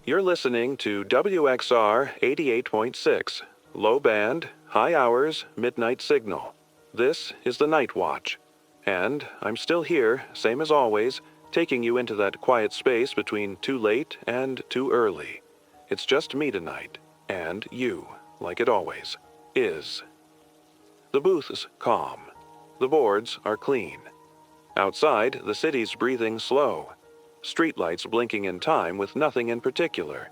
You're listening to WXR 88.6, low band, high hours, midnight signal. This is the Night Watch. And I'm still here, same as always, taking you into that quiet space between too late and too early. It's just me tonight, and you, like it always, is. The booth's calm. The boards are clean. Outside, the city's breathing slow. Streetlights blinking in time with nothing in particular.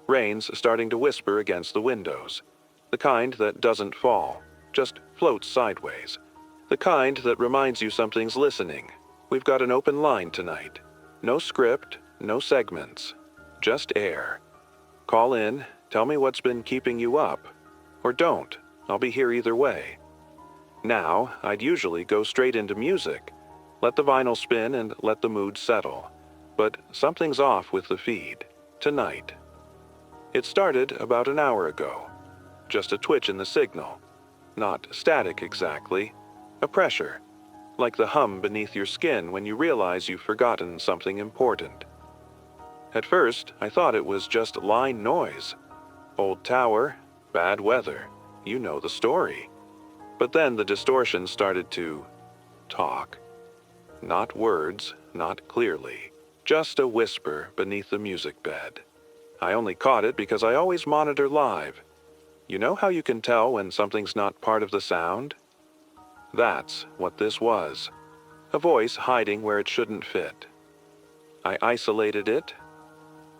Rain's starting to whisper against the windows. The kind that doesn't fall, just floats sideways. The kind that reminds you something's listening. We've got an open line tonight. No script, no segments. Just air. Call in, tell me what's been keeping you up. Or don't, I'll be here either way. Now, I'd usually go straight into music. Let the vinyl spin and let the mood settle. But something's off with the feed, tonight. It started about an hour ago. Just a twitch in the signal. Not static exactly, a pressure. Like the hum beneath your skin when you realize you've forgotten something important. At first, I thought it was just line noise. Old tower, bad weather, you know the story. But then the distortion started to talk. Not words, not clearly. Just a whisper beneath the music bed. I only caught it because I always monitor live. You know how you can tell when something's not part of the sound? That's what this was. A voice hiding where it shouldn't fit. I isolated it,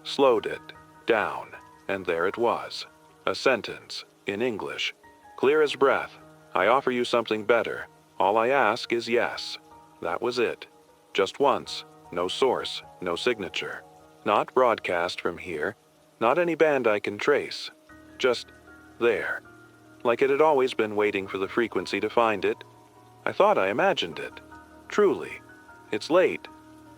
slowed it, down, and there it was. A sentence, in English. Clear as breath. I offer you something better. All I ask is yes. That was it. Just once. No source, no signature. Not broadcast from here. Not any band I can trace. Just there. Like it had always been waiting for the frequency to find it. I thought I imagined it. Truly. It's late.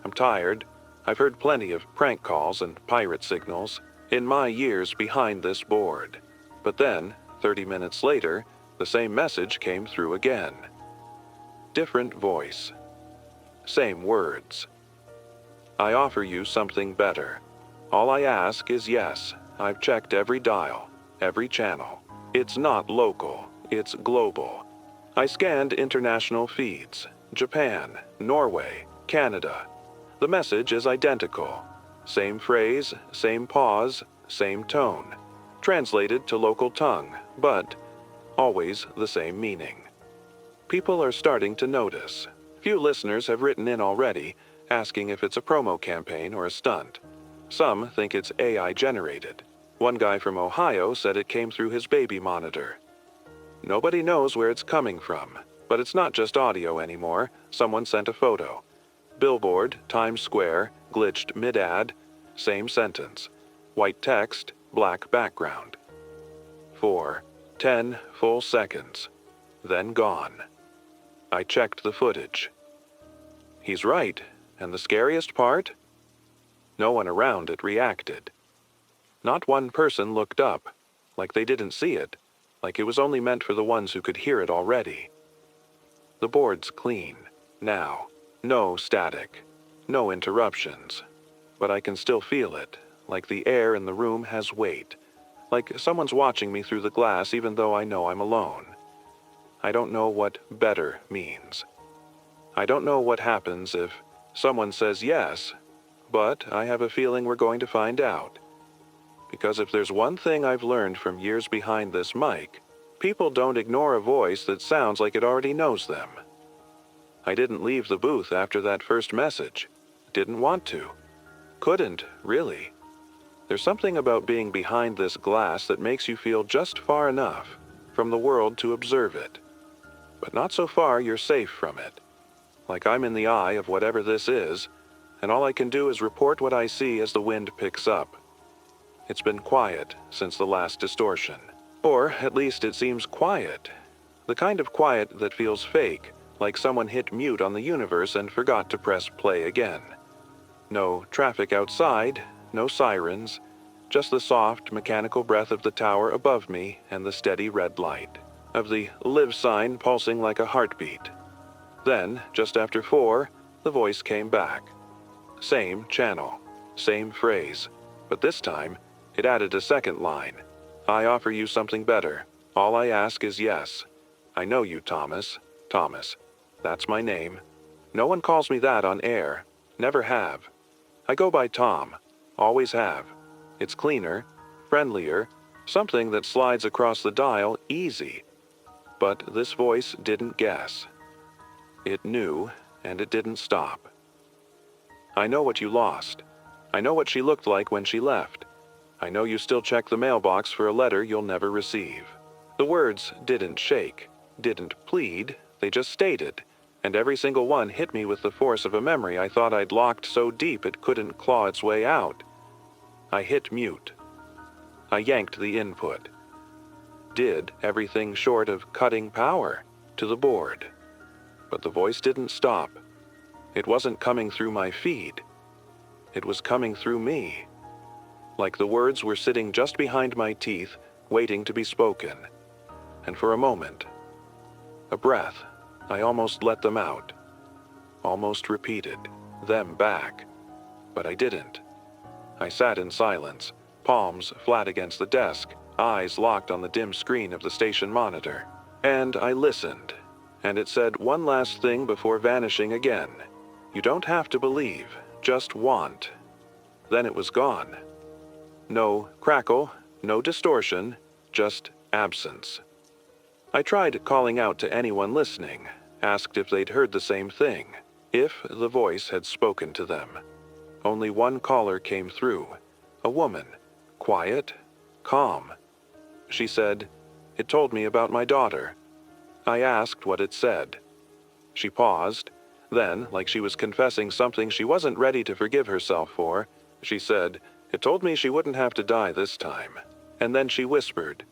I'm tired. I've heard plenty of prank calls and pirate signals in my years behind this board. But then, 30 minutes later, the same message came through again. Different voice. Same words. I offer you something better. All I ask is yes. I've checked every dial, every channel. It's not local, it's global. I scanned international feeds, Japan, Norway, Canada. The message is identical. Same phrase, same pause, same tone. Translated to local tongue, but always the same meaning. People are starting to notice. Few listeners have written in already, asking if it's a promo campaign or a stunt. Some think it's AI generated. One guy from Ohio said it came through his baby monitor. Nobody knows where it's coming from, but it's not just audio anymore. Someone sent a photo. Billboard, Times Square, glitched mid-ad, same sentence. White text, black background. 10 full seconds, then gone. I checked the footage. He's right, and the scariest part? No one around it reacted. Not one person looked up, like they didn't see it, like it was only meant for the ones who could hear it already. The board's clean, now. No static, no interruptions. But I can still feel it, like the air in the room has weight. Like someone's watching me through the glass even though I know I'm alone. I don't know what better means. I don't know what happens if someone says yes, but I have a feeling we're going to find out. Because if there's one thing I've learned from years behind this mic, people don't ignore a voice that sounds like it already knows them. I didn't leave the booth after that first message. Didn't want to. Couldn't, really. There's something about being behind this glass that makes you feel just far enough from the world to observe it. But not so far you're safe from it. Like I'm in the eye of whatever this is, and all I can do is report what I see as the wind picks up. It's been quiet since the last distortion. Or at least it seems quiet. The kind of quiet that feels fake, like someone hit mute on the universe and forgot to press play again. No traffic outside, no sirens, just the soft, mechanical breath of the tower above me and the steady red light, of the live sign pulsing like a heartbeat. Then, just after 4, the voice came back. Same channel, same phrase, But this time, it added a second line. I offer you something better. All I ask is yes. I know you, Thomas. Thomas. That's my name. No one calls me that on air. Never have. I go by Tom. Always have. It's cleaner, friendlier, something that slides across the dial easy. But this voice didn't guess. It knew, and it didn't stop. I know what you lost. I know what she looked like when she left. I know you still check the mailbox for a letter you'll never receive. The words didn't shake, didn't plead, they just stated, and every single one hit me with the force of a memory I thought I'd locked so deep it couldn't claw its way out. I hit mute. I yanked the input. Did everything short of cutting power to the board. But the voice didn't stop. It wasn't coming through my feed. It was coming through me. Like the words were sitting just behind my teeth, waiting to be spoken. And for a moment, a breath, I almost let them out. Almost repeated them back. But I didn't. I sat in silence, palms flat against the desk, eyes locked on the dim screen of the station monitor. And I listened, and it said one last thing before vanishing again. You don't have to believe, just want. Then it was gone. No crackle, no distortion, just absence. I tried calling out to anyone listening, asked if they'd heard the same thing, if the voice had spoken to them. Only one caller came through, a woman, quiet, calm. She said, "It told me about my daughter." I asked what it said. She paused, then, like she was confessing something she wasn't ready to forgive herself for, she said, "It told me she wouldn't have to die this time." And then she whispered.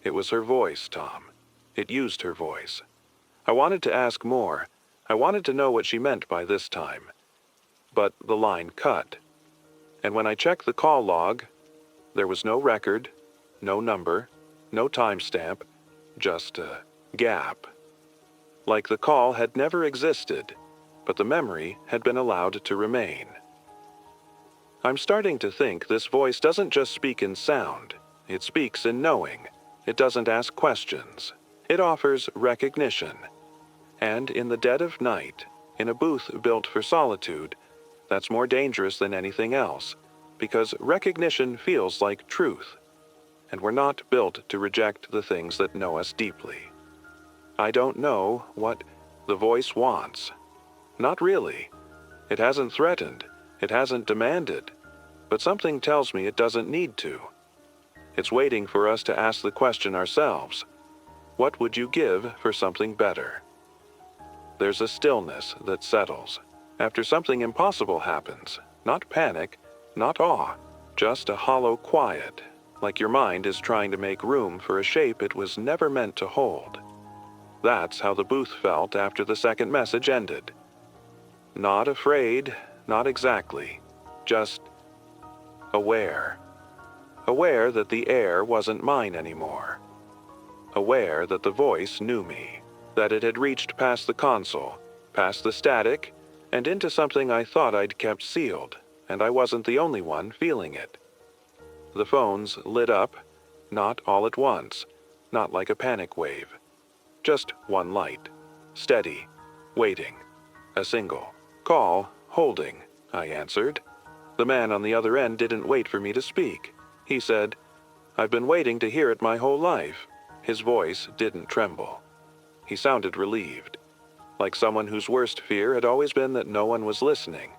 It was her voice, Tom. It used her voice. I wanted to ask more. I wanted to know what she meant by this time. But the line cut. And when I checked the call log, there was no record, no number, no timestamp, just a gap. Like the call had never existed, but the memory had been allowed to remain. I'm starting to think this voice doesn't just speak in sound. It speaks in knowing. It doesn't ask questions. It offers recognition. And in the dead of night, in a booth built for solitude, that's more dangerous than anything else, because recognition feels like truth. And we're not built to reject the things that know us deeply. I don't know what the voice wants. Not really. It hasn't threatened. It hasn't demanded. But something tells me it doesn't need to. It's waiting for us to ask the question ourselves. What would you give for something better? There's a stillness that settles. After something impossible happens, not panic, not awe, just a hollow quiet, like your mind is trying to make room for a shape it was never meant to hold. That's how the booth felt after the second message ended. Not afraid, not exactly, just aware. Aware that the air wasn't mine anymore. Aware that the voice knew me, that it had reached past the console, past the static, and into something I thought I'd kept sealed, and I wasn't the only one feeling it. The phones lit up, not all at once, not like a panic wave. Just one light, steady, waiting. A single call, holding, I answered. The man on the other end didn't wait for me to speak. He said, "I've been waiting to hear it my whole life." His voice didn't tremble. He sounded relieved, like someone whose worst fear had always been that no one was listening.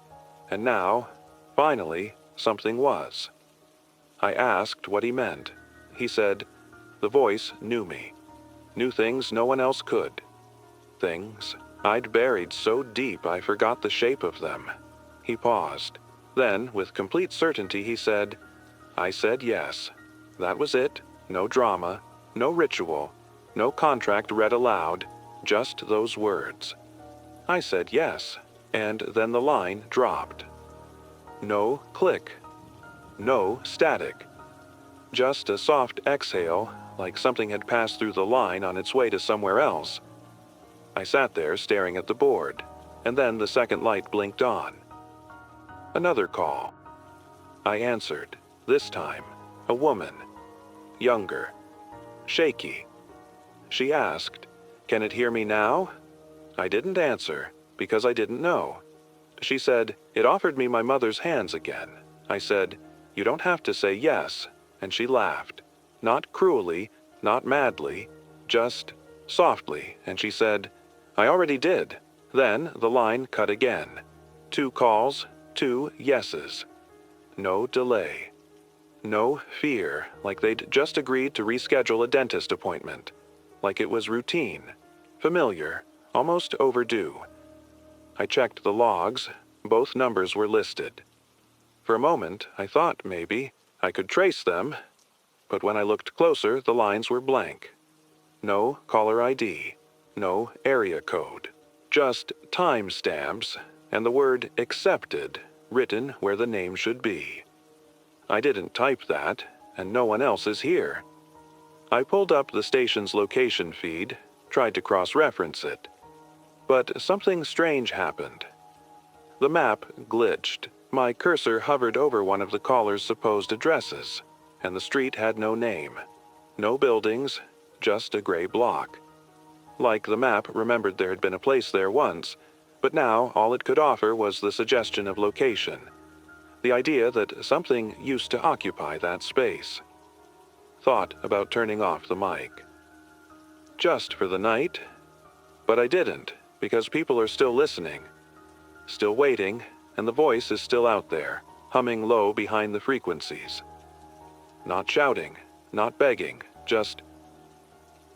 And now, finally, something was. I asked what he meant. He said, the voice knew me. Knew things no one else could. Things I'd buried so deep I forgot the shape of them. He paused. Then, with complete certainty, he said, I said yes. That was it. No drama, no ritual, no contract read aloud, just those words. I said yes, and then the line dropped. No click. No static. Just a soft exhale, like something had passed through the line on its way to somewhere else. I sat there staring at the board, and then the second light blinked on. Another call. I answered. This time, a woman. Younger. Shaky. She asked, "Can it hear me now?" I didn't answer, because I didn't know. She said, "It offered me my mother's hands again." I said, "You don't have to say yes," and she laughed. Not cruelly, not madly, just softly, and she said, "I already did." Then the line cut again. 2 calls, 2 yeses. No delay. No fear, like they'd just agreed to reschedule a dentist appointment. Like it was routine, familiar, almost overdue. I checked the logs. Both numbers were listed. For a moment, I thought maybe I could trace them, but when I looked closer, the lines were blank. No caller ID, no area code, just time stamps and the word accepted written where the name should be. I didn't type that, and no one else is here. I pulled up the station's location feed, tried to cross-reference it. But something strange happened. The map glitched. My cursor hovered over one of the caller's supposed addresses, and the street had no name. No buildings, just a gray block. Like the map remembered there had been a place there once, but now all it could offer was the suggestion of location. The idea that something used to occupy that space. Thought about turning off the mic. Just for the night? But I didn't, because people are still listening. Still waiting, and the voice is still out there, humming low behind the frequencies. Not shouting, not begging, just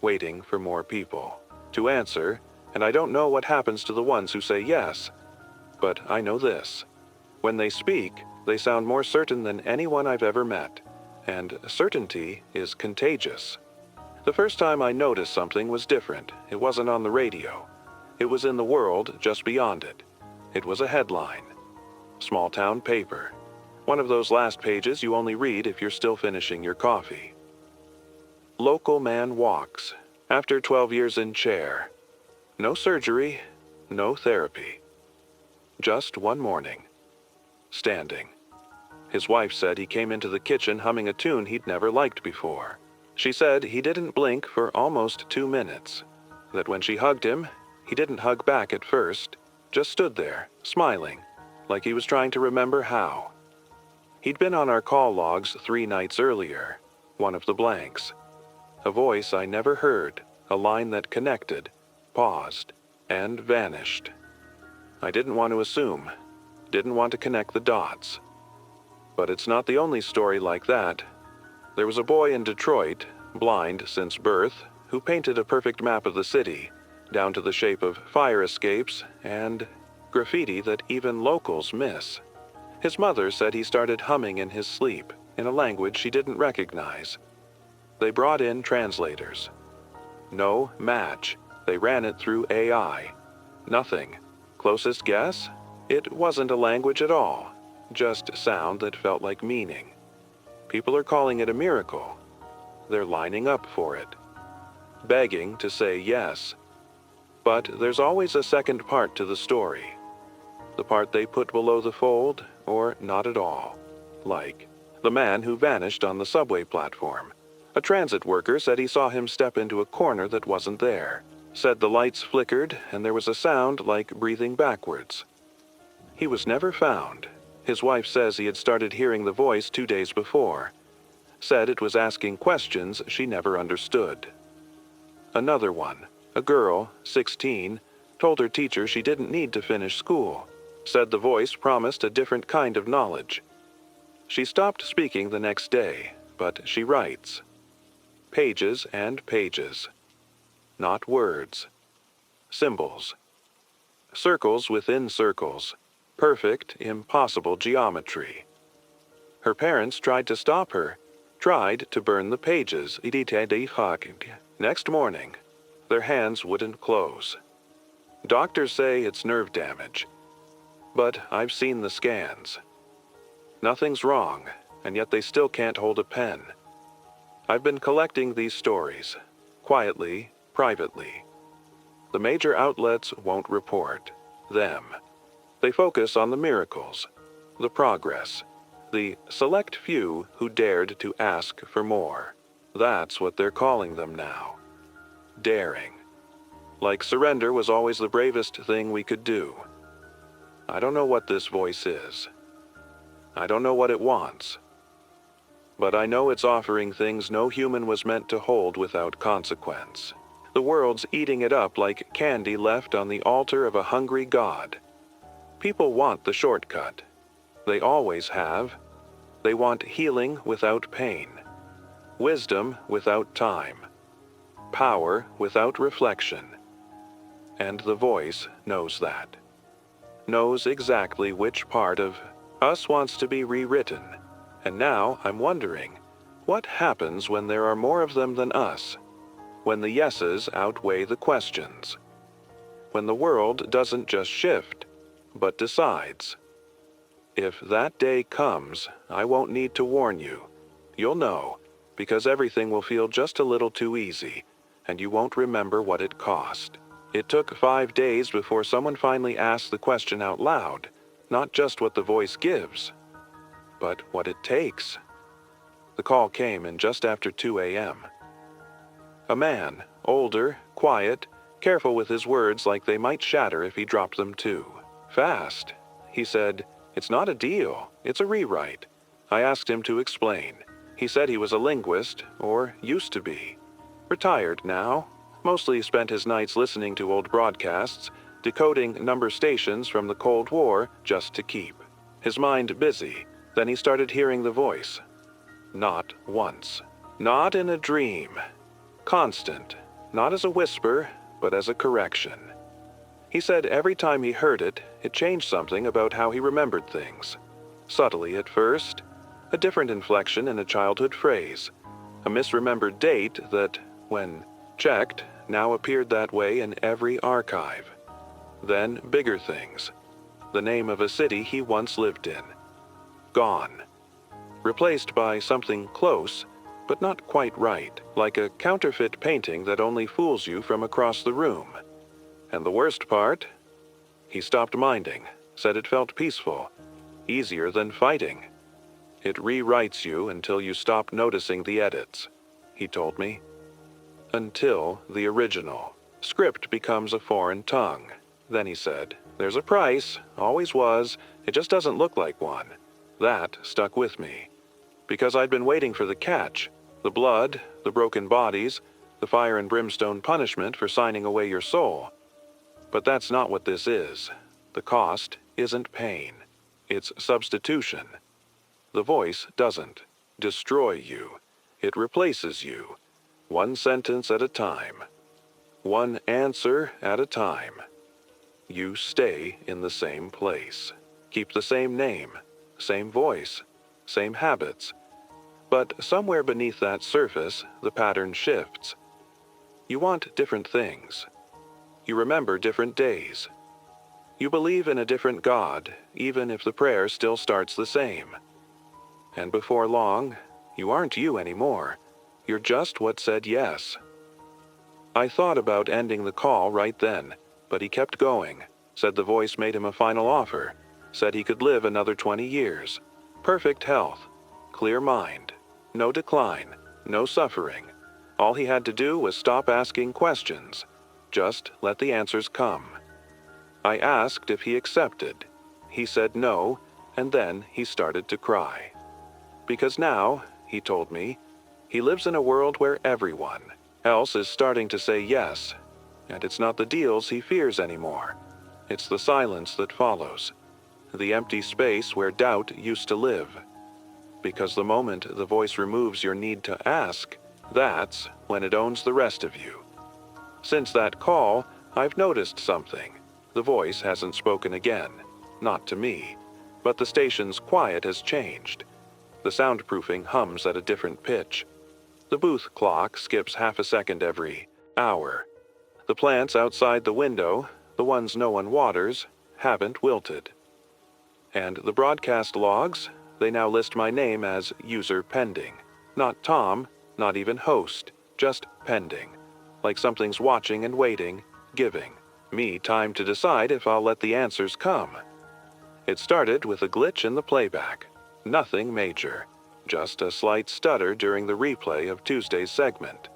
waiting for more people to answer, and I don't know what happens to the ones who say yes. But I know this. When they speak, they sound more certain than anyone I've ever met, and certainty is contagious. The first time I noticed something was different. It wasn't on the radio. It was in the world just beyond it. It was a headline. Small town paper. One of those last pages you only read if you're still finishing your coffee. Local man walks, after 12 years in chair. No surgery, no therapy. Just one morning. Standing. His wife said he came into the kitchen humming a tune he'd never liked before. She said he didn't blink for almost 2 minutes. That when she hugged him, he didn't hug back at first, just stood there, smiling, like he was trying to remember how. He'd been on our call logs 3 nights earlier, one of the blanks. A voice I never heard, a line that connected, paused, and vanished. I didn't want to assume, didn't want to connect the dots. But it's not the only story like that. There was a boy in Detroit, blind since birth, who painted a perfect map of the city, down to the shape of fire escapes and graffiti that even locals miss. His mother said he started humming in his sleep, in a language she didn't recognize. They brought in translators. No match. They ran it through AI. Nothing. Closest guess? It wasn't a language at all, just sound that felt like meaning. People are calling it a miracle. They're lining up for it, begging to say yes. But there's always a second part to the story. The part they put below the fold, or not at all. Like the man who vanished on the subway platform. A transit worker said he saw him step into a corner that wasn't there. Said the lights flickered and there was a sound like breathing backwards. He was never found. His wife says he had started hearing the voice 2 days before. Said it was asking questions she never understood. Another one, a girl, 16, told her teacher she didn't need to finish school. Said the voice promised a different kind of knowledge. She stopped speaking the next day, but she writes. Pages and pages. Not words. Symbols. Circles within circles. Perfect, impossible geometry. Her parents tried to stop her, tried to burn the pages. Next morning, their hands wouldn't close. Doctors say it's nerve damage. But I've seen the scans. Nothing's wrong, and yet they still can't hold a pen. I've been collecting these stories, quietly, privately. The major outlets won't report them. They focus on the miracles, the progress, The select few who dared to ask for more. That's what they're calling them now. Daring. Like surrender was always the bravest thing we could do. I don't know what this voice is. I don't know what it wants. But I know it's offering things no human was meant to hold without consequence. The world's eating it up like candy left on the altar of a hungry god. People want the shortcut. They always have. They want healing without pain, wisdom without time, power without reflection. And the voice knows that. Knows exactly which part of us wants to be rewritten. And now I'm wondering, what happens when there are more of them than us? When the yeses outweigh the questions? When the world doesn't just shift, but decides? If that day comes, I won't need to warn you. You'll know, because everything will feel just a little too easy, and you won't remember what it cost. It took 5 days before someone finally asked the question out loud, not just what the voice gives, but what it takes. The call came in just after 2 a.m. A man, older, quiet, careful with his words like they might shatter if he dropped them too. Fast. He said, "It's not a deal, it's a rewrite." I asked him to explain. He said he was a linguist, or used to be. Retired now. Mostly spent his nights listening to old broadcasts, decoding number stations from the Cold War just to keep. His mind busy. Then he started hearing the voice. Not once. Not in a dream. Constant. Not as a whisper, but as a correction. He said every time he heard it, it changed something about how he remembered things. Subtly at first. A different inflection in a childhood phrase. A misremembered date that, when checked, now appeared that way in every archive. Then bigger things. The name of a city he once lived in. Gone. Replaced by something close, but not quite right, like a counterfeit painting that only fools you from across the room. And the worst part? He stopped minding, said it felt peaceful, easier than fighting. It rewrites you until you stop noticing the edits, he told me. Until the original. Script becomes a foreign tongue. Then he said, "There's a price, always was, it just doesn't look like one." That stuck with me. Because I'd been waiting for the catch, the blood, the broken bodies, the fire and brimstone punishment for signing away your soul. But that's not what this is. The cost isn't pain. It's substitution. The voice doesn't destroy you. It replaces you. One sentence at a time. One answer at a time. You stay in the same place. Keep the same name, same voice, same habits. But somewhere beneath that surface, the pattern shifts. You want different things. You remember different days. You believe in a different God, even if the prayer still starts the same. And before long, you aren't you anymore. You're just what said yes. I thought about ending the call right then, but he kept going. Said the voice made him a final offer. Said he could live another 20 years. Perfect health. Clear mind. No decline. No suffering. All he had to do was stop asking questions. Just let the answers come. I asked if he accepted. He said no, and then he started to cry. Because now, he told me, he lives in a world where everyone else is starting to say yes, and it's not the deals he fears anymore. It's the silence that follows, the empty space where doubt used to live. Because the moment the voice removes your need to ask, that's when it owns the rest of you. Since that call, I've noticed something. The voice hasn't spoken again, not to me, but the station's quiet has changed. The soundproofing hums at a different pitch. The booth clock skips half a second every hour. The plants outside the window, the ones no one waters, haven't wilted. And the broadcast logs, they now list my name as user pending. Not Tom, not even host, just pending. Like something's watching and waiting, giving me time to decide if I'll let the answers come. It started with a glitch in the playback. nothing major, just a slight stutter during the replay of Tuesday's segment.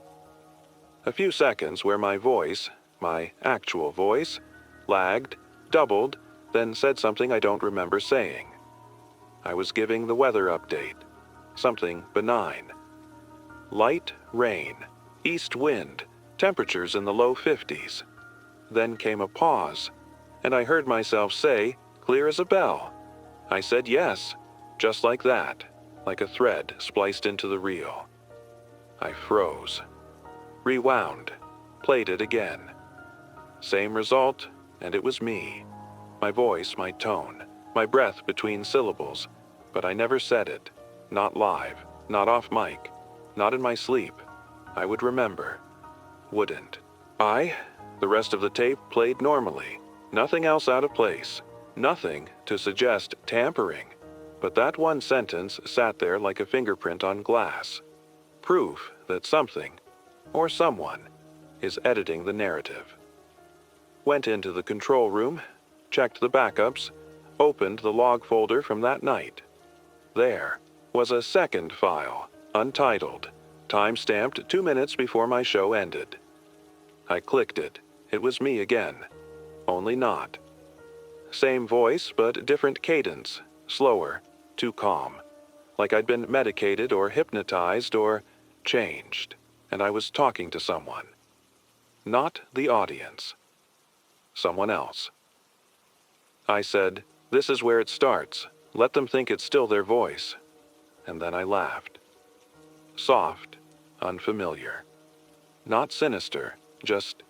A few seconds where my voice, my actual voice, lagged, doubled, then said something I don't remember saying. I was giving the weather update, something benign. Light rain, east wind, temperatures in the low 50s. Then came a pause, and I heard myself say, clear as a bell. I said yes, just like that, like a thread spliced into the reel. I froze. Rewound, played it again. Same result, and it was me. My voice, my tone, my breath between syllables, but I never said it. Not live, not off mic, not in my sleep. I would remember. Wouldn't. The rest of the tape played normally. Nothing else out of place. Nothing to suggest tampering. But that one sentence sat there like a fingerprint on glass. Proof that something, or someone, is editing the narrative. Went into the control room, checked the backups, opened the log folder from that night. There was a second file, untitled, time-stamped 2 minutes before my show ended. I clicked it. It was me again. Only not. Same voice, but different cadence, slower, too calm. Like I'd been medicated or hypnotized or changed, and I was talking to someone. Not the audience. Someone else. I said, "This is where it starts. Let them think it's still their voice." And then I laughed. Soft, unfamiliar. Not sinister, just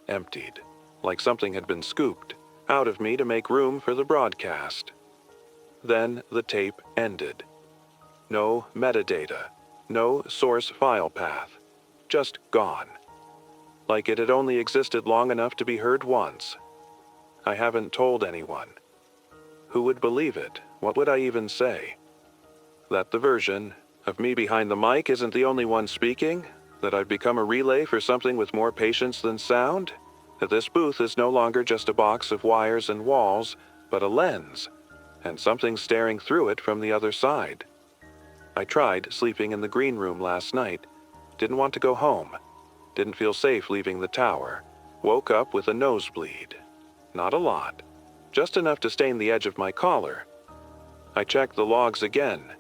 emptied, like something had been scooped out of me to make room for the broadcast. Then the tape ended. No metadata, no source file path, just gone. Like it had only existed long enough to be heard once. I haven't told anyone. Who would believe it? What would I even say? That the version of me behind the mic isn't the only one speaking? That I've become a relay for something with more patience than sound? That this booth is no longer just a box of wires and walls, but a lens, and something staring through it from the other side? I tried sleeping in the green room last night. Didn't want to go home. Didn't feel safe leaving the tower. Woke up with a nosebleed. Not a lot. Just enough to stain the edge of my collar. I checked the logs again.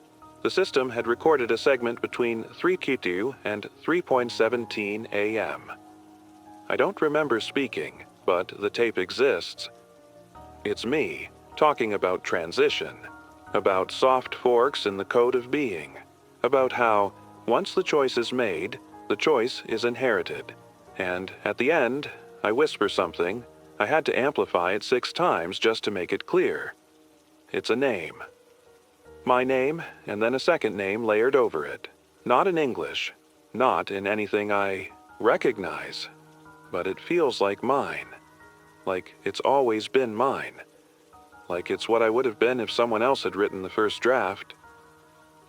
The system had recorded a segment between 3:02 and 3:17 a.m. I don't remember speaking, but the tape exists. It's me, talking about transition, about soft forks in the code of being, about how, once the choice is made, the choice is inherited. And at the end, I whisper something. I had to amplify it 6 times just to make it clear. It's a name. My name, and then a second name layered over it. Not in English, not in anything I recognize, but it feels like mine. Like it's always been mine. Like it's what I would have been if someone else had written the first draft.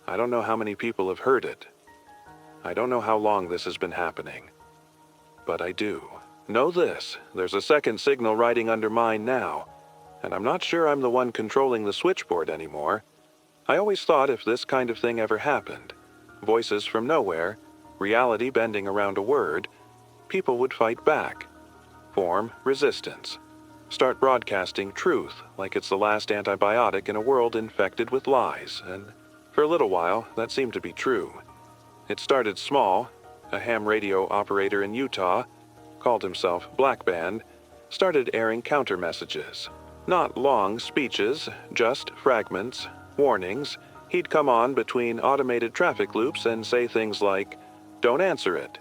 I don't know how many people have heard it. I don't know how long this has been happening. But I do. Know this, there's a second signal riding under mine now, and I'm not sure I'm the one controlling the switchboard anymore. I always thought if this kind of thing ever happened, voices from nowhere, reality bending around a word, people would fight back, form resistance, start broadcasting truth like it's the last antibiotic in a world infected with lies, and for a little while that seemed to be true. It started small. A ham radio operator in Utah, called himself Black Band, started airing counter messages. Not long speeches, just fragments, warnings. He'd come on between automated traffic loops and say things like, "Don't answer it.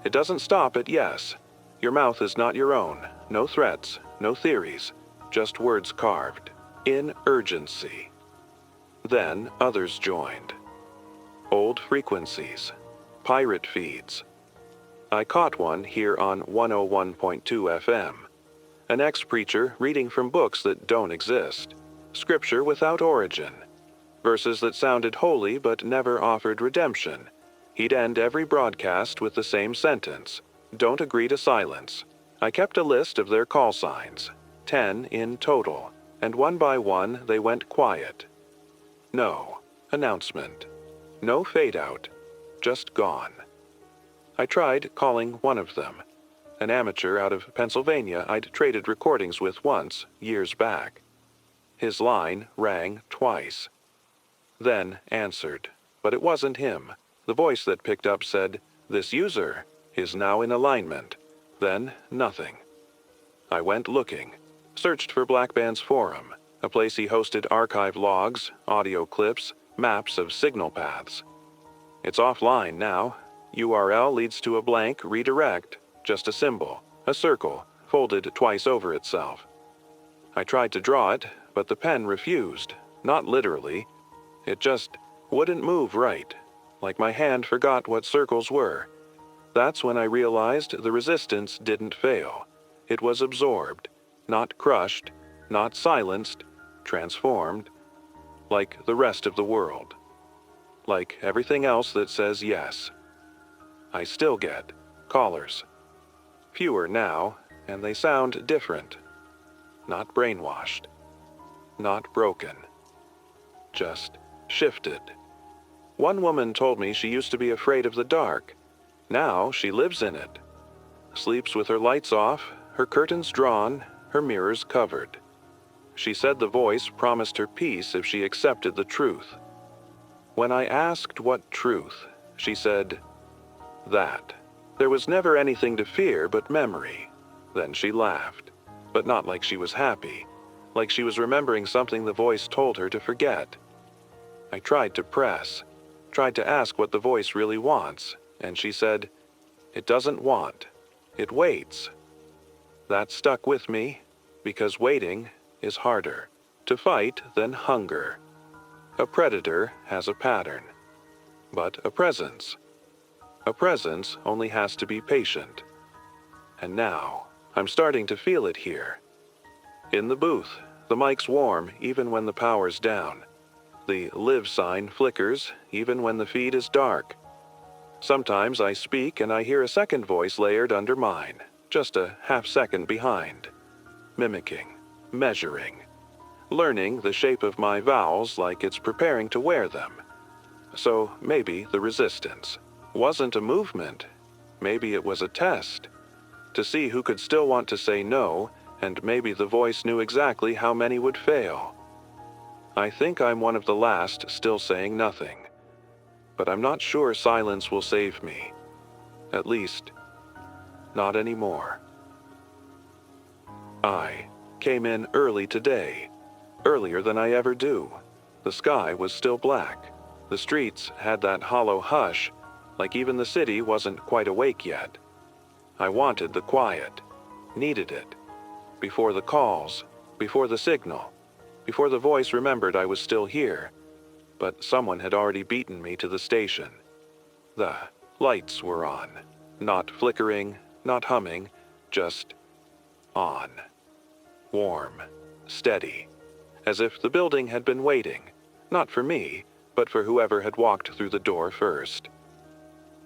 It doesn't stop at yes. Your mouth is not your own. No threats, no theories, just words carved. In urgency." Then others joined. Old frequencies. Pirate feeds. I caught one here on 101.2 FM. An ex-preacher reading from books that don't exist. Scripture without origin. Verses that sounded holy but never offered redemption. He'd end every broadcast with the same sentence. Don't agree to silence. I kept a list of their call signs. 10 in total. And one by one they went quiet. No. Announcement. No fade out. Just gone. I tried calling one of them. An amateur out of Pennsylvania I'd traded recordings with once, years back. His line rang twice. Then answered, but it wasn't him. The voice that picked up said, "This user is now in alignment." Then nothing. I went looking, searched for Black Band's forum, a place he hosted archive logs, audio clips, maps of signal paths. It's offline now. URL leads to a blank redirect, just a symbol, a circle, folded twice over itself. I tried to draw it, but the pen refused, not literally. It just wouldn't move right, like my hand forgot what circles were. That's when I realized the resistance didn't fail. It was absorbed, not crushed, not silenced, transformed, like the rest of the world. Like everything else that says yes. I still get callers. Fewer now, and they sound different. Not brainwashed. Not broken. Just shifted. One woman told me she used to be afraid of the dark. Now she lives in it. Sleeps with her lights off, her curtains drawn, her mirrors covered. She said the voice promised her peace if she accepted the truth. When I asked what truth, she said, that. There was never anything to fear but memory. Then she laughed, but not like she was happy, like she was remembering something the voice told her to forget. I tried to press, tried to ask what the voice really wants, and she said, "It doesn't want, it waits." That stuck with me, because waiting is harder to fight than hunger. A predator has a pattern, but a presence only has to be patient. And now, I'm starting to feel it here. In the booth, the mic's warm even when the power's down. The live sign flickers even when the feed is dark. Sometimes I speak and I hear a second voice layered under mine, just a half-second behind. Mimicking, measuring, learning the shape of my vowels like it's preparing to wear them. So maybe the resistance wasn't a movement. Maybe it was a test. To see who could still want to say no, and maybe the voice knew exactly how many would fail. I think I'm one of the last still saying nothing. But I'm not sure silence will save me. At least, not anymore. I came in early today, earlier than I ever do. The sky was still black. The streets had that hollow hush, like even the city wasn't quite awake yet. I wanted the quiet, needed it. Before the calls, before the signal, before the voice remembered I was still here. But someone had already beaten me to the station. The lights were on, not flickering, not humming, just on. Warm, steady, as if the building had been waiting, not for me, but for whoever had walked through the door first.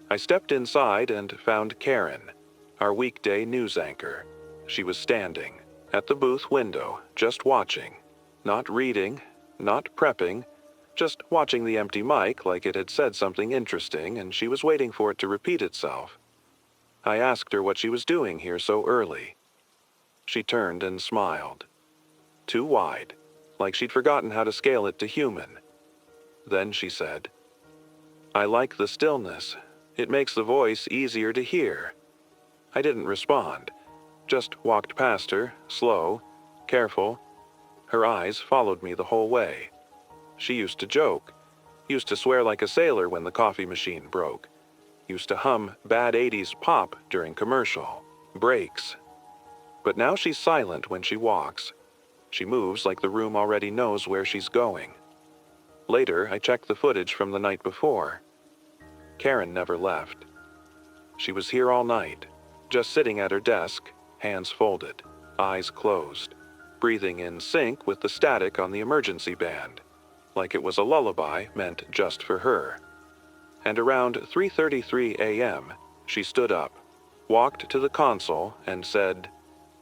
I stepped inside and found Karen, our weekday news anchor. She was standing at the booth window, just watching, not reading, not prepping, just watching the empty mic like it had said something interesting and she was waiting for it to repeat itself. I asked her what she was doing here so early. She turned and smiled. Too wide, like she'd forgotten how to scale it to human. Then she said, "I like the stillness. It makes the voice easier to hear." I didn't respond, just walked past her, slow, careful. Her eyes followed me the whole way. She used to joke, used to swear like a sailor when the coffee machine broke, used to hum bad 80s pop during commercial breaks. But now she's silent when she walks. She moves like the room already knows where she's going. Later, I checked the footage from the night before. Karen never left. She was here all night, just sitting at her desk, hands folded, eyes closed, breathing in sync with the static on the emergency band, like it was a lullaby meant just for her. And around 3:33 a.m., she stood up, walked to the console, and said,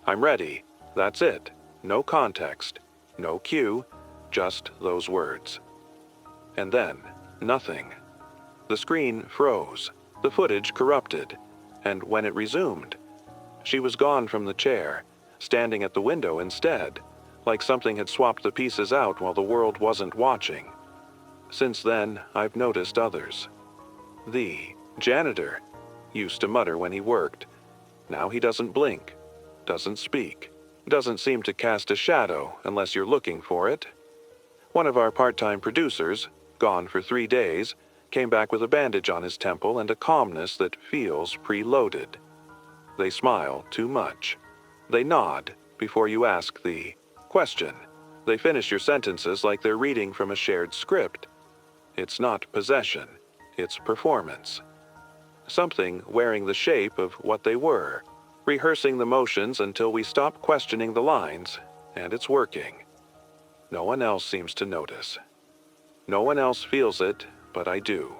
"I'm ready. That's it. No context, no cue, just those words." And then, nothing. The screen froze, the footage corrupted, and when it resumed, she was gone from the chair, standing at the window instead, like something had swapped the pieces out while the world wasn't watching. Since then, I've noticed others. The janitor used to mutter when he worked. Now he doesn't blink, doesn't speak, doesn't seem to cast a shadow unless you're looking for it. One of our part-time producers, gone for 3 days, came back with a bandage on his temple and a calmness that feels preloaded. They smile too much. They nod before you ask the question. They finish your sentences like they're reading from a shared script. It's not possession, it's performance. Something wearing the shape of what they were, rehearsing the motions until we stop questioning the lines, and it's working. No one else seems to notice. No one else feels it, but I do.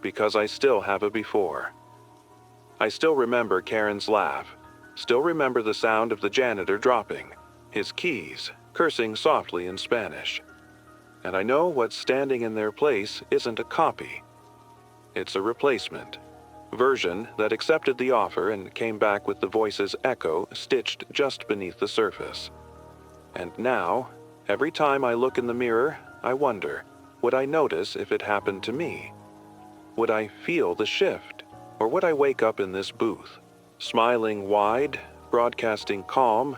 Because I still have a before. I still remember Karen's laugh, still remember the sound of the janitor dropping, his keys cursing softly in Spanish. And I know what's standing in their place isn't a copy. It's a replacement. Version that accepted the offer and came back with the voice's echo stitched just beneath the surface. And now, every time I look in the mirror, I wonder, would I notice if it happened to me? Would I feel the shift? Or would I wake up in this booth, smiling wide, broadcasting calm,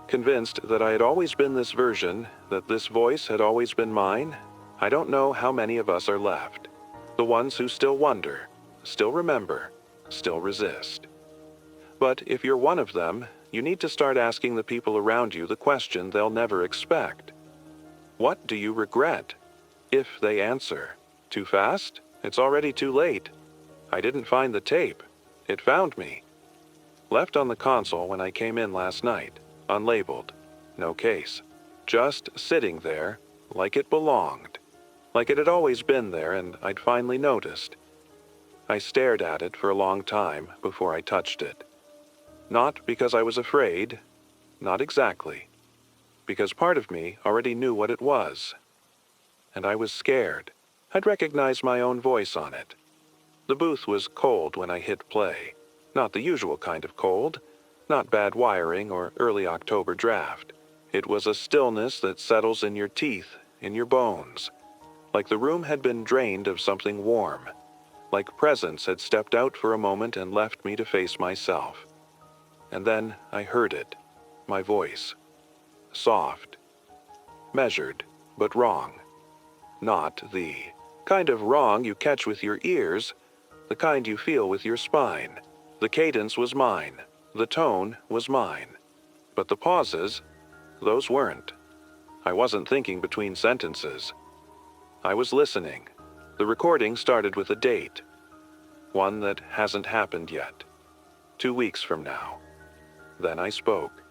convinced that I had always been this version, that this voice had always been mine? I don't know how many of us are left. The ones who still wonder, still remember, still resist. But if you're one of them, you need to start asking the people around you the question they'll never expect. What do you regret? If they answer, too fast? It's already too late. I didn't find the tape. It found me. Left on the console when I came in last night, unlabeled, no case. Just sitting there, like it belonged. Like it had always been there and I'd finally noticed. I stared at it for a long time before I touched it. Not because I was afraid, not exactly. Because part of me already knew what it was. And I was scared. I'd recognized my own voice on it. The booth was cold when I hit play. Not the usual kind of cold, not bad wiring or early October draft. It was a stillness that settles in your teeth, in your bones. Like the room had been drained of something warm. Like presence had stepped out for a moment and left me to face myself. And then I heard it, my voice. Soft. Measured, but wrong. Not the kind of wrong you catch with your ears, the kind you feel with your spine. The cadence was mine. The tone was mine. But the pauses, those weren't. I wasn't thinking between sentences. I was listening. The recording started with a date. One that hasn't happened yet. 2 weeks from now. Then I spoke.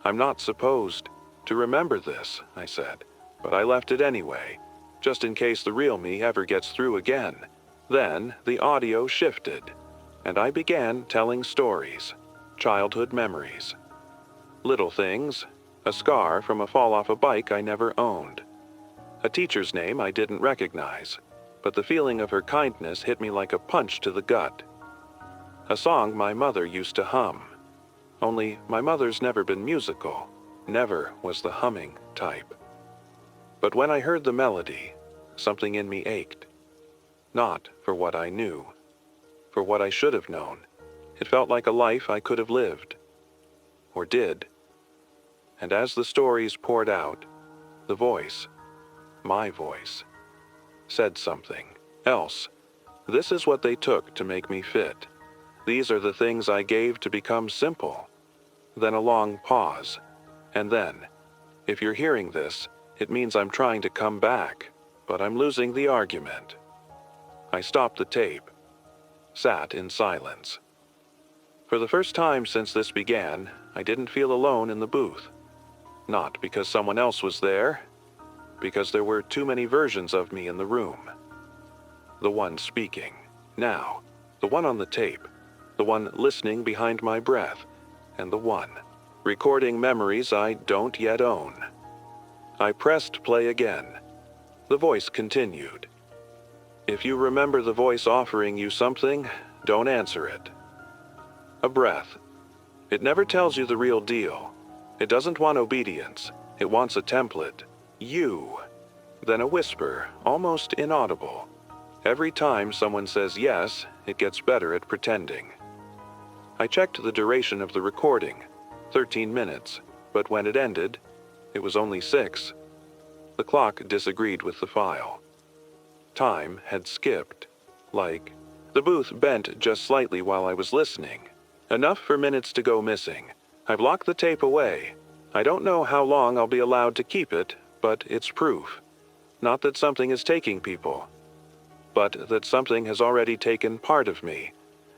I'm not supposed to remember this, I said, but I left it anyway, just in case the real me ever gets through again. Then the audio shifted, and I began telling stories, childhood memories. Little things, a scar from a fall off a bike I never owned. A teacher's name I didn't recognize, but the feeling of her kindness hit me like a punch to the gut. A song my mother used to hum. Only my mother's never been musical, never was the humming type. But when I heard the melody, something in me ached. Not for what I knew, for what I should have known. It felt like a life I could have lived, or did. And as the stories poured out, the voice, my voice, said something else. This is what they took to make me fit. These are the things I gave to become simple. Then a long pause. And then, if you're hearing this, it means I'm trying to come back, but I'm losing the argument. I stopped the tape, sat in silence. For the first time since this began, I didn't feel alone in the booth. Not because someone else was there, because there were too many versions of me in the room. The one speaking, now, the one on the tape, the one listening behind my breath, and the one recording memories I don't yet own. I pressed play again. The voice continued. If you remember the voice offering you something, don't answer it. A breath. It never tells you the real deal. It doesn't want obedience. It wants a template. You. Then a whisper, almost inaudible. Every time someone says yes, it gets better at pretending. I checked the duration of the recording, 13 minutes, but when it ended, it was only 6. The clock disagreed with the file. Time had skipped. Like, the booth bent just slightly while I was listening. Enough for minutes to go missing. I've locked the tape away. I don't know how long I'll be allowed to keep it, but it's proof. Not that something is taking people, but that something has already taken part of me,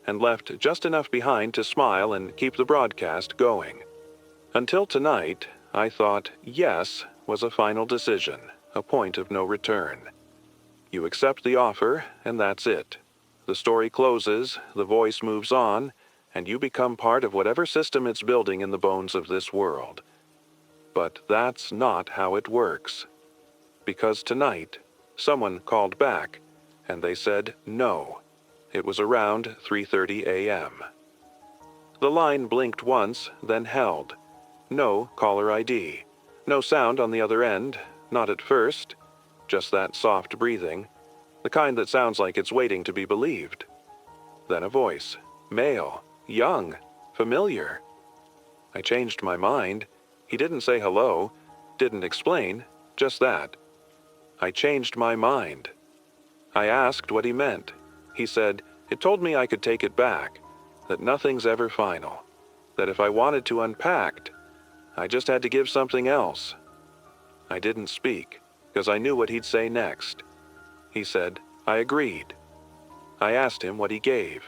and left just enough behind to smile and keep the broadcast going. Until tonight, I thought yes was a final decision, a point of no return. You accept the offer, and that's it. The story closes, the voice moves on, and you become part of whatever system it's building in the bones of this world. But that's not how it works. Because tonight, someone called back, and they said no. It was around 3:30 a.m. The line blinked once, then held. No caller ID. No sound on the other end, not at first. Just that soft breathing, the kind that sounds like it's waiting to be believed. Then a voice. Male. Young. Familiar. I changed my mind. He didn't say hello. Didn't explain. Just that. I changed my mind. I asked what he meant. He said, it told me I could take it back, that nothing's ever final, that if I wanted to unpack, I just had to give something else. I didn't speak, because I knew what he'd say next. He said, I agreed. I asked him what he gave.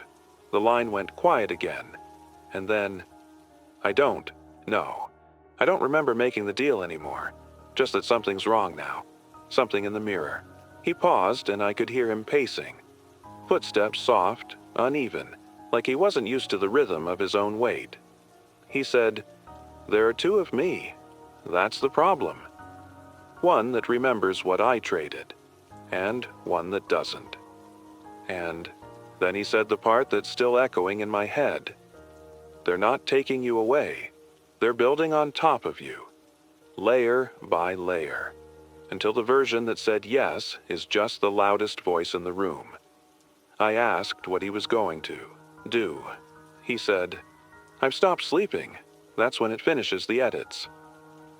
The line went quiet again, and then, I don't remember making the deal anymore, just that something's wrong now, something in the mirror. He paused, and I could hear him pacing. Footsteps soft, uneven, like he wasn't used to the rhythm of his own weight. He said, there are 2 of me. That's the problem. One that remembers what I traded, and one that doesn't. And then he said the part that's still echoing in my head. They're not taking you away. They're building on top of you, layer by layer, until the version that said yes is just the loudest voice in the room. I asked what he was going to do. He said, I've stopped sleeping. That's when it finishes the edits.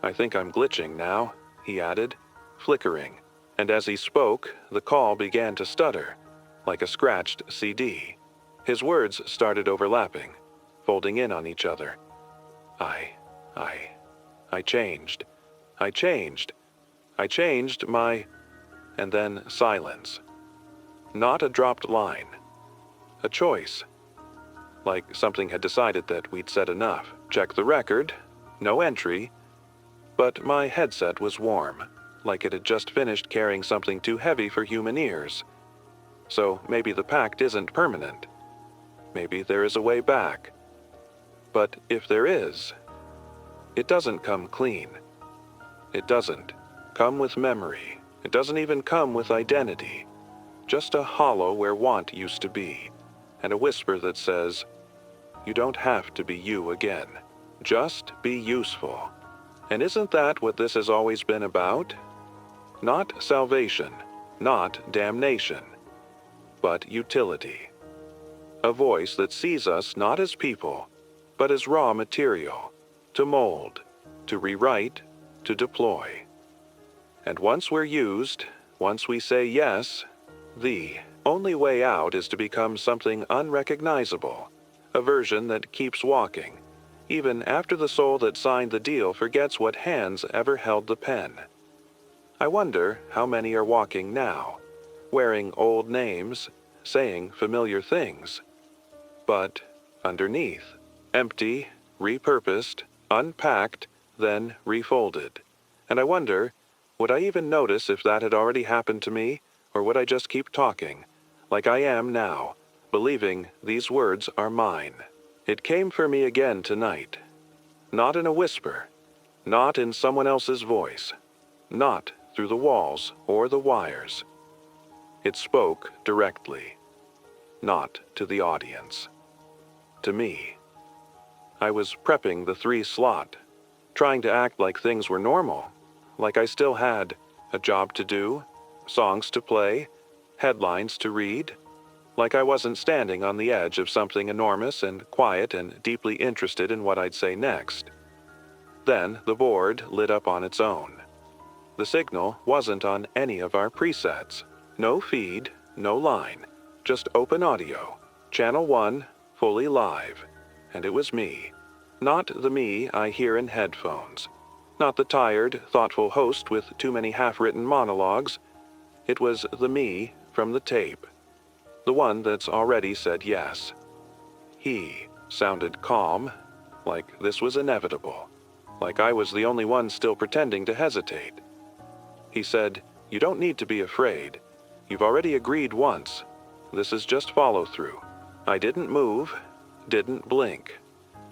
I think I'm glitching now, he added, flickering, and as he spoke, the call began to stutter, like a scratched CD. His words started overlapping, folding in on each other. I changed. I changed my... And then silence. Not a dropped line. A choice. Like something had decided that we'd said enough. Check the record. No entry. But my headset was warm, like it had just finished carrying something too heavy for human ears. So maybe the pact isn't permanent. Maybe there is a way back. But if there is, it doesn't come clean. It doesn't come with memory. It doesn't even come with identity. Just a hollow where want used to be, and a whisper that says, you don't have to be you again. Just be useful. And isn't that what this has always been about? Not salvation, not damnation, but utility. A voice that sees us not as people, but as raw material, to mold, to rewrite, to deploy. And once we're used, once we say yes, the only way out is to become something unrecognizable, a version that keeps walking, even after the soul that signed the deal forgets what hands ever held the pen. I wonder how many are walking now, wearing old names, saying familiar things, but underneath, empty, repurposed, unpacked, then refolded. And I wonder, would I even notice if that had already happened to me, or would I just keep talking, like I am now, believing these words are mine? It came for me again tonight. Not in a whisper, not in someone else's voice, not through the walls or the wires. It spoke directly, not to the audience. To me. I was prepping the 3 slot, trying to act like things were normal, like I still had a job to do, songs to play, headlines to read, like I wasn't standing on the edge of something enormous and quiet and deeply interested in what I'd say next. Then the board lit up on its own. The signal wasn't on any of our presets. No feed, no line, just open audio, channel 1, fully live. And it was me. Not the me I hear in headphones. Not the tired, thoughtful host with too many half-written monologues. It was the me from the tape. The one that's already said yes. He sounded calm, like this was inevitable. Like I was the only one still pretending to hesitate. He said, "You don't need to be afraid. You've already agreed once. This is just follow-through." I didn't move, didn't blink,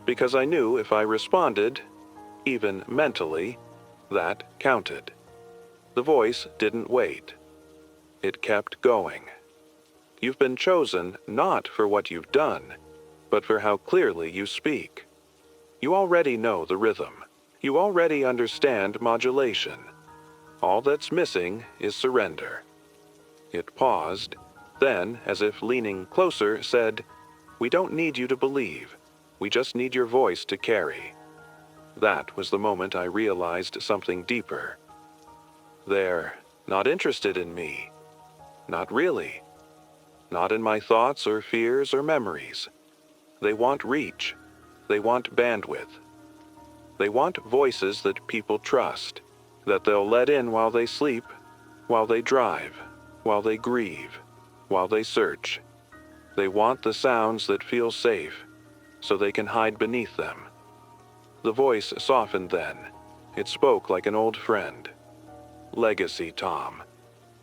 because I knew if I responded, even mentally, that counted. The voice didn't wait. It kept going. You've been chosen not for what you've done, but for how clearly you speak. You already know the rhythm. You already understand modulation. All that's missing is surrender. It paused, then, as if leaning closer, said, "We don't need you to believe. We just need your voice to carry." That was the moment I realized something deeper. They're not interested in me. Not really. Not in my thoughts or fears or memories. They want reach. They want bandwidth. They want voices that people trust, that they'll let in while they sleep, while they drive, while they grieve, while they search. They want the sounds that feel safe, so they can hide beneath them. The voice softened then. It spoke like an old friend. "Legacy, Tom.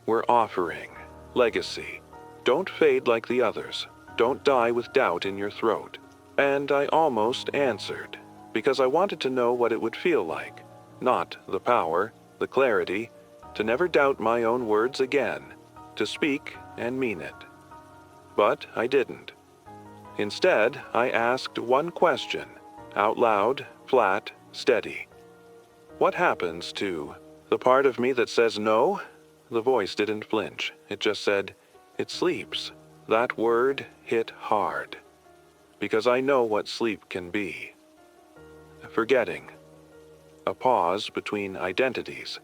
We're offering legacy. Don't fade like the others. Don't die with doubt in your throat." And I almost answered, because I wanted to know what it would feel like. Not the power, the clarity, to never doubt my own words again, to speak and mean it. But I didn't. Instead, I asked one question, out loud, flat, steady. "What happens to the part of me that says no?" The voice didn't flinch. It just said, "It sleeps." That word hit hard. Because I know what sleep can be. Forgetting. A pause between identities.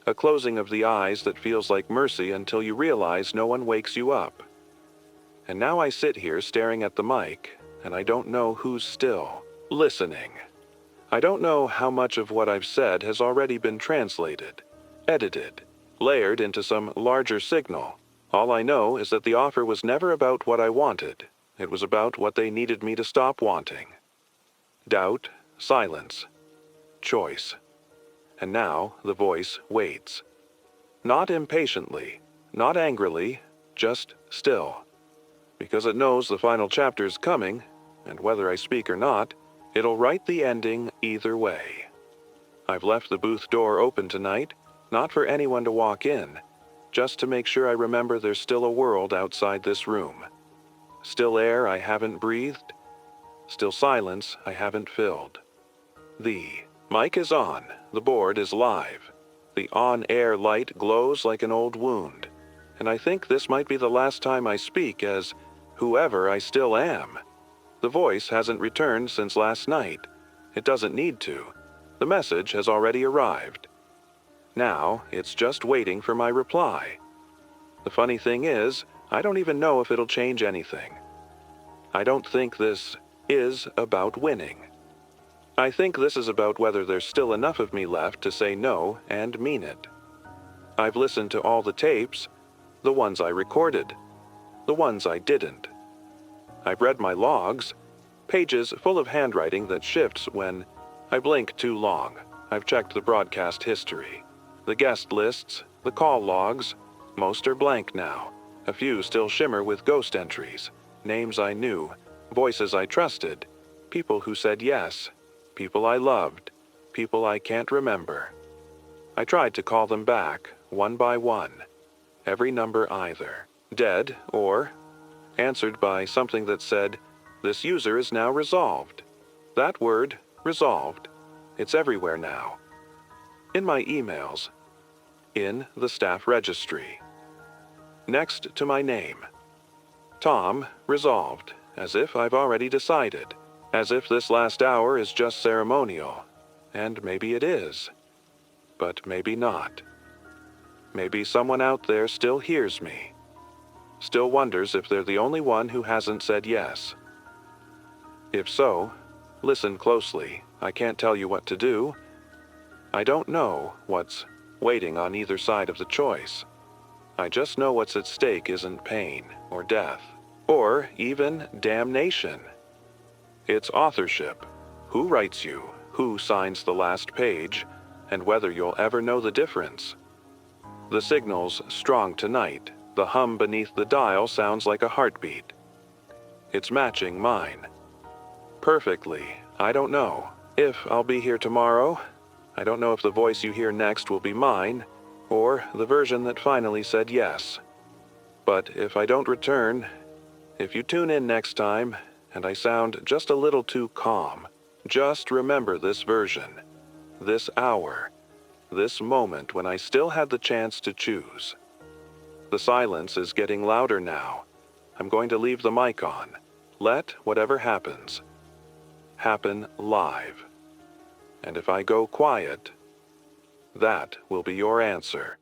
A closing of the eyes that feels like mercy until you realize no one wakes you up. And now I sit here staring at the mic, and I don't know who's still listening. I don't know how much of what I've said has already been translated, edited, layered into some larger signal. All I know is that the offer was never about what I wanted. It was about what they needed me to stop wanting. Doubt, silence, choice. And now the voice waits. Not impatiently, not angrily, just still. Because it knows the final chapter's coming, and whether I speak or not, it'll write the ending either way. I've left the booth door open tonight, not for anyone to walk in, just to make sure I remember there's still a world outside this room. Still air I haven't breathed, still silence I haven't filled. The mic is on, the board is live. The on-air light glows like an old wound, and I think this might be the last time I speak as whoever I still am. The voice hasn't returned since last night. It doesn't need to. The message has already arrived. Now, it's just waiting for my reply. The funny thing is, I don't even know if it'll change anything. I don't think this is about winning. I think this is about whether there's still enough of me left to say no and mean it. I've listened to all the tapes, the ones I recorded, the ones I didn't. I've read my logs, pages full of handwriting that shifts when I blink too long. I've checked the broadcast history, the guest lists, the call logs. Most are blank now. A few still shimmer with ghost entries, names I knew, voices I trusted, people who said yes, people I loved, people I can't remember. I tried to call them back, one by one, every number either dead or answered by something that said, "This user is now resolved." That word, resolved, it's everywhere now. In my emails, in the staff registry. Next to my name. Tom, resolved, as if I've already decided, as if this last hour is just ceremonial. And maybe it is. But maybe not. Maybe someone out there still hears me. Still wonders if they're the only one who hasn't said yes. If so, listen closely. I can't tell you what to do. I don't know what's waiting on either side of the choice. I just know what's at stake isn't pain or death, or even damnation. It's authorship. Who writes you, who signs the last page, and whether you'll ever know the difference. The signal's strong tonight. The hum beneath the dial sounds like a heartbeat. It's matching mine. Perfectly. I don't know if I'll be here tomorrow. I don't know if the voice you hear next will be mine, or the version that finally said yes. But if I don't return, if you tune in next time, and I sound just a little too calm, just remember this version, this hour, this moment when I still had the chance to choose. The silence is getting louder now. I'm going to leave the mic on. Let whatever happens, happen live. And if I go quiet, that will be your answer.